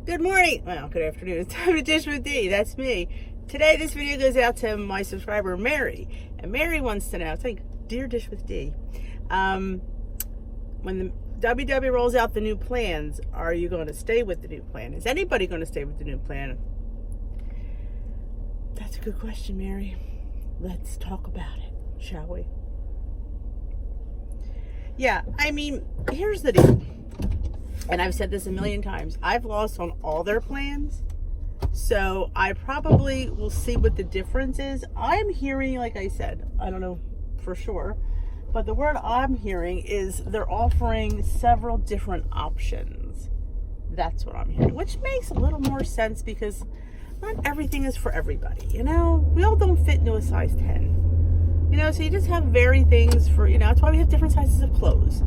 Good morning. Well, good afternoon. It's time to dish with D. That's me. Today, this video goes out to my subscriber, Mary. And Mary wants to know, it's like, Dear Dish with D. When the WW rolls out the new plans, are you going to stay with the new plan? Is anybody going to stay with the new plan? That's a good question, Mary. Let's talk about it, shall we? Yeah, I mean, here's the deal. And I've said this a million times. I've lost on all their plans. So I probably will see what the difference is. I'm hearing, like I said, I don't know for sure, but the word I'm hearing is they're offering several different options. That's what I'm hearing, which makes a little more sense because not everything is for everybody. You know, we all don't fit into a size 10. You know, so you just have varied things for, you know, that's why we have different sizes of clothes.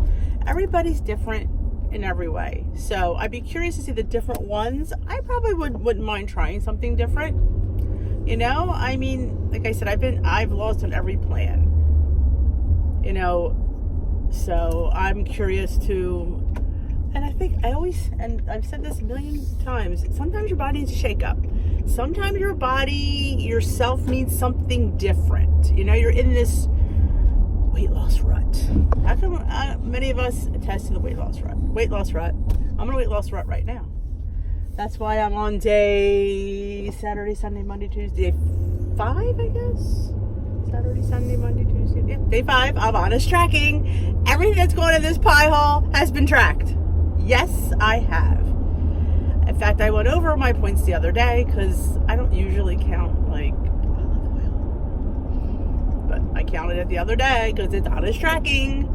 Everybody's different in every way. So I'd be curious to see the different ones. I probably wouldn't mind trying something different. You know, I mean, like I said, I've lost on every plan. You know, so I'm curious to, and I think and I've said this a million times, sometimes your body needs to shake up. Sometimes your body, yourself needs something different. You know, you're in this weight loss rut. How come many of us attest to the weight loss rut? I'm in a weight loss rut right now. That's why I'm on day Saturday, Sunday, Monday, Tuesday, day 5, I guess. Saturday, Sunday, Monday, Tuesday. Yeah, day 5. I'm honest tracking. Everything that's going in this pie hole has been tracked. Yes, I have. In fact, I went over my points the other day because I don't usually count like olive oil. But I counted it the other day because it's honest tracking.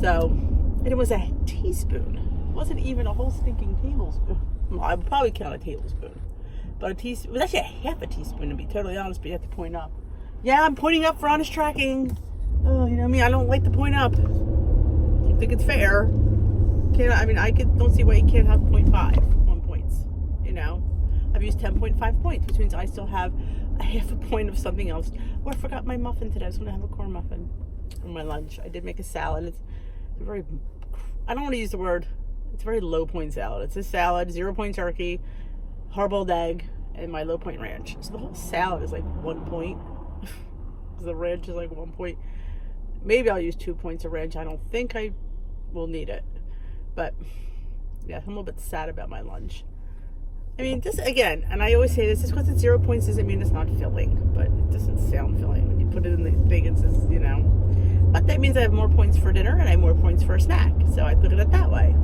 So, and it was a teaspoon. It wasn't even a whole stinking tablespoon. Well, I would probably count a tablespoon. But a teaspoon, it was actually a half a teaspoon to be totally honest, but you have to point up. Yeah, I'm pointing up for honest tracking. Oh, you know me, I don't like to point up. Don't think it's fair. Don't see why you can't have 0.5 points. You know, I've used 10.5 points, which means I still have a half a point of something else. Oh, I forgot my muffin today. I was going to have a corn muffin for my lunch. I did make a salad. It's very, I don't want to use the word, it's a very low point salad. It's a salad, 0 point turkey, hard-boiled egg, and my low point ranch. So the whole salad is like 1 point. The ranch is like 1 point. Maybe I'll use 2 points of ranch. I don't think I will need it. But yeah, I'm a little bit sad about my lunch. I mean, just again, and I always say this, just because it's 0 points doesn't mean it's not filling, but it doesn't sound filling when you put it in the thing. It says, you know, but that means I have more points for dinner and I have more points for a snack. So I look at it that way.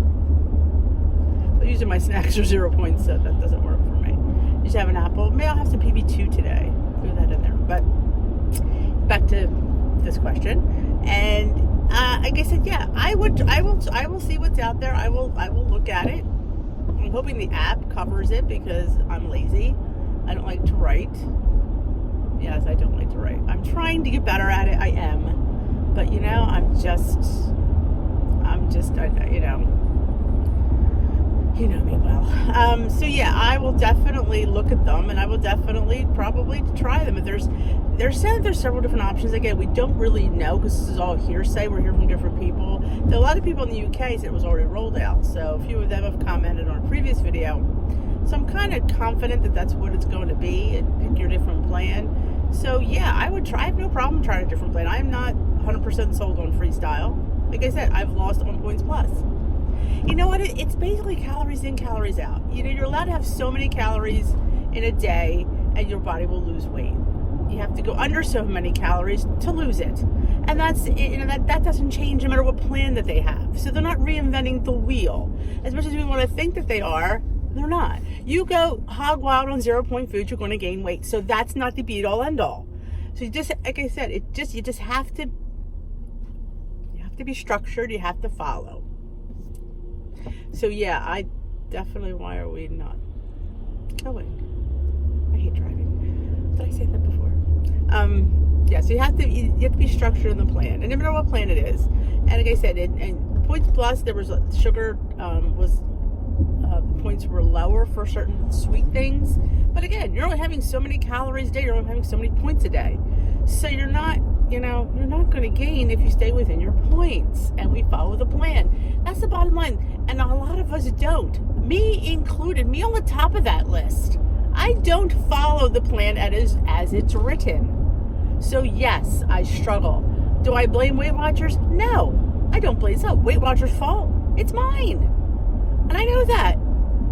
But usually my snacks are 0 points, so that doesn't work for me. Just have an apple. Maybe I'll have some PB2 today. Throw that in there. But back to this question, and like I said, yeah, I will see what's out there. I will look at it. I'm hoping the app covers it because I'm lazy. I don't like to write. Yes, I don't like to write. I'm trying to get better at it. I am, but you know, I'm just, you know me well. So yeah, I will definitely look at them, and I will definitely probably try them. If they're saying there's several different options. Again, we don't really know because this is all hearsay. We're hearing from different people. A lot of people in the UK said it was already rolled out. So a few of them have commented on a previous video. So I'm kind of confident that that's what it's going to be. And pick your different plan. So yeah, I would try. I have no problem trying a different plan. I'm not 100% sold on Freestyle. Like I said, I've lost on points plus. You know what? It's basically calories in, calories out. You know, you're allowed to have so many calories in a day, and your body will lose weight. You have to go under so many calories to lose it, and that's, you know, that doesn't change no matter what plan that they have. So they're not reinventing the wheel. As much as we want to think that they are, they're not. You go hog wild on 0 point food, you're going to gain weight. So that's not the be all end all. So you just, like I said, you just have to be structured. You have to follow. So yeah, I definitely, why are we not going? I hate driving. Did I say that before? Yeah, so you have to be structured in the plan, and no matter what plan it is. And like I said, and points plus, there was sugar the points were lower for certain sweet things. But again, you're only having so many calories a day. You're only having so many points a day. So you're not going to gain if you stay within your points and we follow the plan. That's the bottom line. And a lot of us don't. Me included, me on the top of that list. I don't follow the plan as it's written. So yes, I struggle. Do I blame Weight Watchers? No, I don't blame. It's not Weight Watchers' fault. It's mine, and I know that.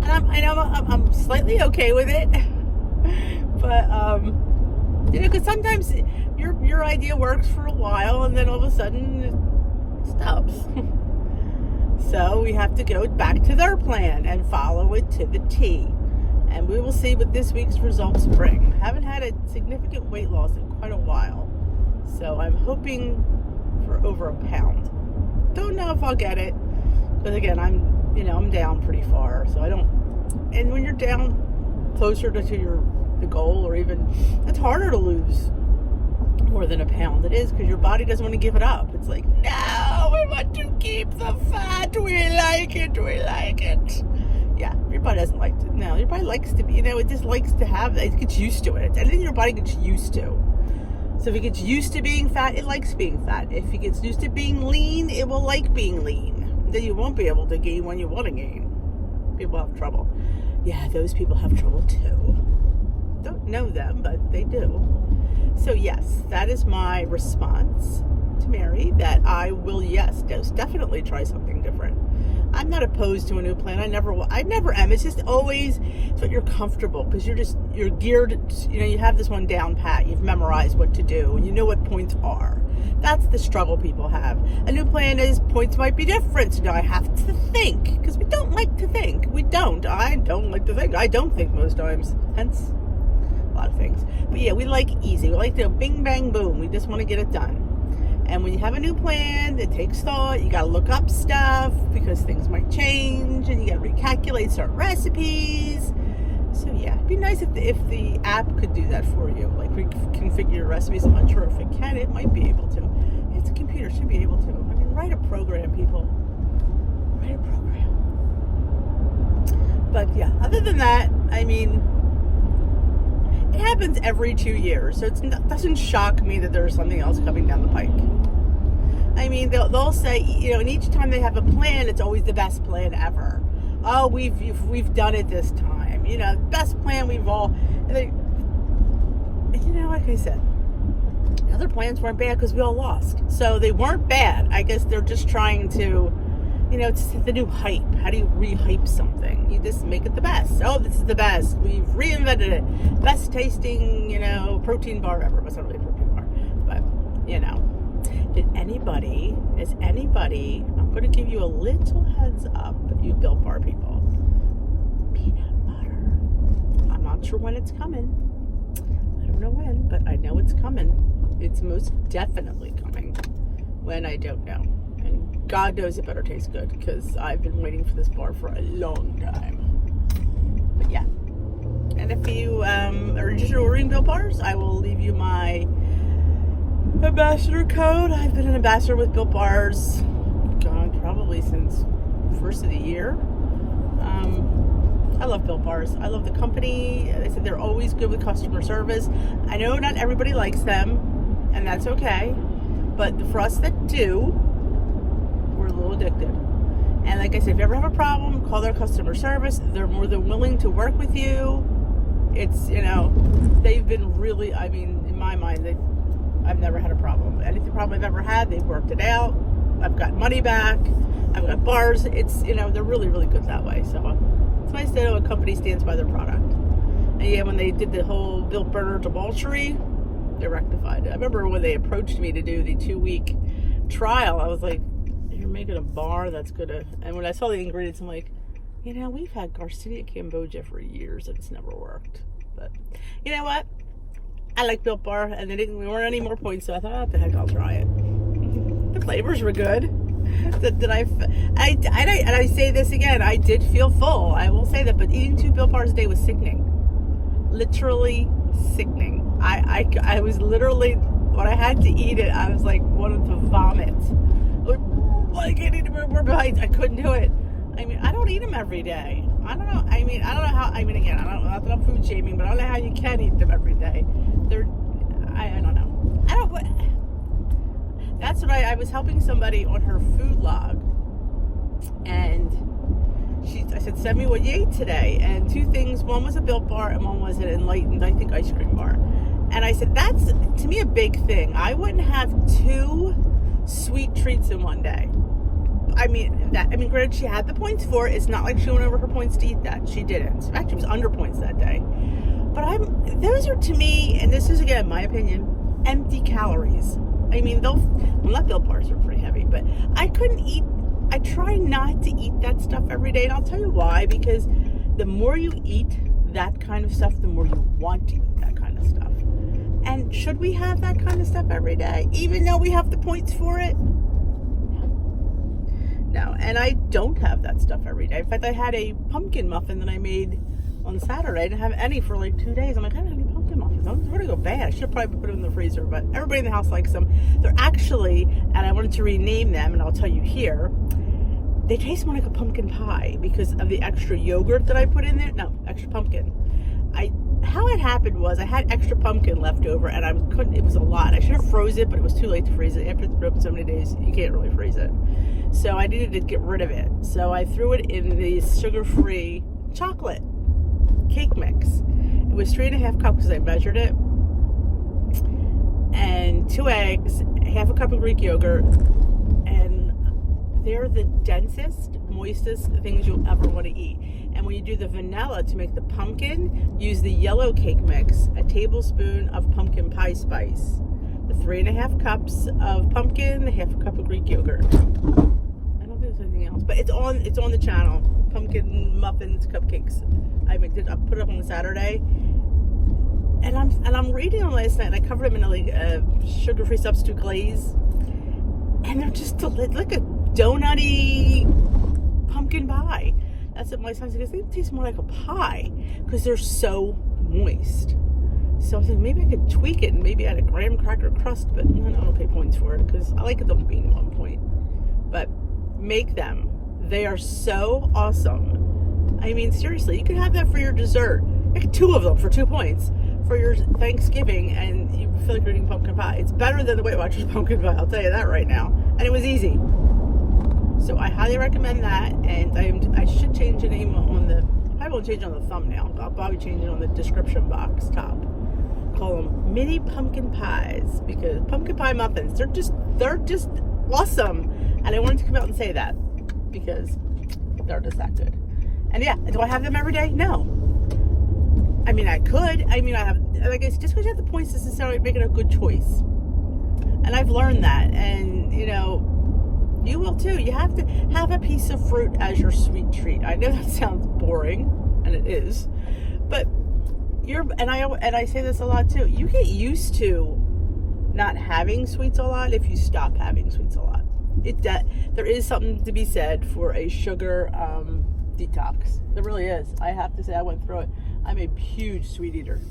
And I'm slightly okay with it. But because sometimes your idea works for a while, and then all of a sudden it stops. So we have to go back to their plan and follow it to the T. And we will see what this week's results bring. Haven't had a significant weight loss in quite a while. So I'm hoping for over a pound. Don't know if I'll get it. But again, I'm down pretty far. So I don't, and when you're down closer to the goal, or even, it's harder to lose more than a pound. It is, because your body doesn't want to give it up. It's like, no, we want to keep the fat. We like it. Yeah, your body doesn't like to. No, your body likes to be, it just likes to have, it gets used to it. It's anything your body gets used to. So if it gets used to being fat, it likes being fat. If it gets used to being lean, it will like being lean. Then you won't be able to gain when you want to gain. People have trouble. Yeah, those people have trouble too. Don't know them, but they do. So yes, that is my response to Mary, that I will, definitely try something different. I'm not opposed to a new plan. I never am. It's just always, it's what you're comfortable, because you're geared, you have this one down pat. You've memorized what to do, and you know what points are. That's the struggle people have. A new plan is, points might be different. So now I have to think, because we don't like to think. I don't like to think. I don't think most times. Hence, a lot of things. But yeah, we like easy. We like to bing, bang, boom. We just want to get it done. And when you have a new plan, it takes thought. You got to look up stuff, because things might change, and you got to recalculate certain recipes. So yeah, it'd be nice if the app could do that for you, like reconfigure your recipes. I'm not sure if it can. It might be able to. It's a computer, should be able to. I mean, write a program, people. Write a program. But yeah, other than that, I mean, it happens every 2 years, so it doesn't shock me that there's something else coming down the pike. I mean, they'll say, and each time they have a plan, it's always the best plan ever. Oh, we've done it this time. Best plan we've all. Like I said, the other plans weren't bad because we all lost, so they weren't bad. I guess they're just trying to, it's the new hype. How do you re-hype something? You just make it the best. Oh, this is the best. We've reinvented it. Best tasting, protein bar ever. It wasn't really a protein bar, but is anybody, I'm going to give you a little heads up, you Built Bar people. Peanut butter. I'm not sure when it's coming. I don't know when, but I know it's coming. It's most definitely coming. When, I don't know. And God knows it better taste good, because I've been waiting for this bar for a long time. But yeah. And if you are interested in ordering Built Bars, I will leave you my ambassador code. I've been an ambassador with Built Bars, probably since first of the year. I love Built Bars. I love the company. They said they're always good with customer service. I know not everybody likes them, and that's okay. But for us that do, we're a little addicted. And like I said, if you ever have a problem, call their customer service. They're more than willing to work with you. It's, they've been really, in my mind, I've never had a problem. Any problem I've ever had, they've worked it out. I've got money back. I've got bars. It's, they're really, really good that way. So it's nice to know a company stands by their product. And yeah, when they did the whole Built Burner debauchery, they rectified it. I remember when they approached me to do the 2-week trial, I was like, you're making a bar that's gonna, and when I saw the ingredients, I'm like, we've had Garcinia Cambogia for years and it's never worked. But you know what? I like Built Bar, and we weren't any more points, so I thought, what the heck, I'll try it. The flavors were good. I say this again, I did feel full. I will say that, but eating 2 Built Bars a day was sickening. Literally sickening. I was literally, when I had to eat it, I was like, wanted to vomit. I can't eat more bites. I couldn't do it. I don't eat them every day. I don't know. I don't know how. Again, I don't know. Not that I'm food shaming, but I don't know how you can eat them every day. I don't know. That's what I was helping somebody on her food log, and I said, send me what you ate today. And 2 things, one was a Built Bar and one was an Enlightened, I think, ice cream bar. And I said, that's, to me, a big thing. I wouldn't have 2 sweet treats in one day. I mean, granted, she had the points for it. It's not like she went over her points to eat that. She didn't. In fact, she was under points that day. But those are, to me, and this is, again, my opinion, empty calories. I mean, not Built Bars are pretty heavy, but I try not to eat that stuff every day. And I'll tell you why, because the more you eat that kind of stuff, the more you want to eat that kind of stuff. And should we have that kind of stuff every day, even though we have the points for it? No. And I don't have that stuff every day. In fact, I had a pumpkin muffin that I made on Saturday. I didn't have any for like 2 days. I'm like, I don't have any pumpkin muffins. I'm going to go bad. I should probably put them in the freezer, but everybody in the house likes them. They're actually, and I wanted to rename them, and I'll tell you here, they taste more like a pumpkin pie because of the extra yogurt that I put in there. No, extra pumpkin. How it happened was I had extra pumpkin left over, and it was a lot. I should have froze it, but it was too late to freeze it. After it's been open so many days, you can't really freeze it. So I needed to get rid of it. So I threw it in the sugar-free chocolate cake mix. It was 3.5 cups because I measured it. And 2 eggs, half a cup of Greek yogurt, and they're the densest, moistest things you'll ever want to eat. And when you do the vanilla to make the pumpkin, use the yellow cake mix, a tablespoon of pumpkin pie spice, the 3.5 cups of pumpkin, the half a cup of Greek yogurt. I don't think there's anything else, but it's on the channel. Pumpkin muffins, cupcakes. I put it up on Saturday, and I'm reading them last night. And I covered them in a sugar-free substitute glaze, and they're just like a donutty pumpkin pie. That's what my son said. They taste more like a pie because they're so moist. So I was like, maybe I could tweak it and maybe add a graham cracker crust, but I don't pay points for it because I like it them being 1 point. But make them. They are so awesome. I mean, seriously, you could have that for your dessert. Make 2 of them for 2 points for your Thanksgiving, and you feel like you're eating pumpkin pie. It's better than the Weight Watchers pumpkin pie, I'll tell you that right now. And it was easy. So I highly recommend that, and I should change the name I won't change it on the thumbnail. I'll probably change it on the description box top. Call them mini pumpkin pies, because pumpkin pie muffins, they're just awesome. And I wanted to come out and say that because they're just that good. And yeah, do I have them every day? No. I mean, I could. I mean, I have, like I said, just because you have the points doesn't necessarily make it a good choice. And I've learned that, and you will too. You have to have a piece of fruit as your sweet treat. I know that sounds boring, and it is, but I say this a lot too. You get used to not having sweets a lot if you stop having sweets a lot. There is something to be said for a sugar detox. There really is. I have to say, I went through it. I'm a huge sweet eater,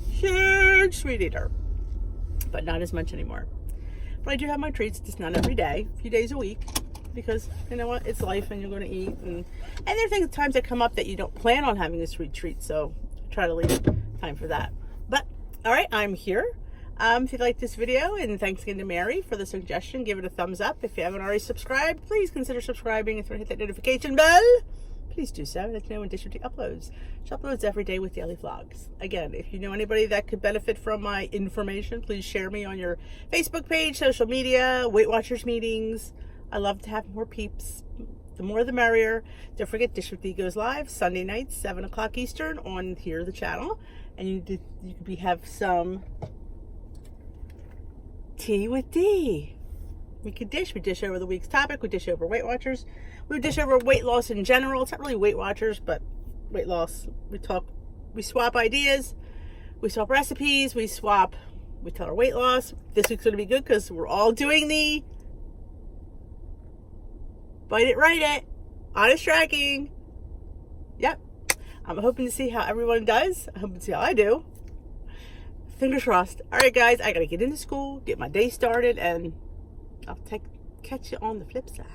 but not as much anymore. But I do have my treats, just not every day, a few days a week. Because you know what, it's life, and you're going to eat, and there are times that come up that you don't plan on having a sweet treat, so try to leave time for that. But all right, I'm here. If you like this video, and thanks again to Mary for the suggestion, give it a thumbs up. If you haven't already subscribed, please consider subscribing and hit that notification bell. Please do so. Let you know when Dish uploads. She uploads every day with daily vlogs. Again, if you know anybody that could benefit from my information, please share me on your Facebook page, social media, Weight Watchers meetings. I love to have more peeps. The more the merrier. Don't forget, Dish with D goes live Sunday nights, 7 o'clock Eastern on here, the channel. And you could have some tea with D. We could dish. We dish over the week's topic. We dish over Weight Watchers. We dish over weight loss in general. It's not really Weight Watchers, but weight loss. We swap ideas. We swap recipes. We tell our weight loss. This week's going to be good because we're all doing the Bite it, write it. Honest tracking. Yep. I'm hoping to see how everyone does. I'm hoping to see how I do. Fingers crossed. All right, guys. I got to get into school, get my day started, and I'll catch you on the flip side.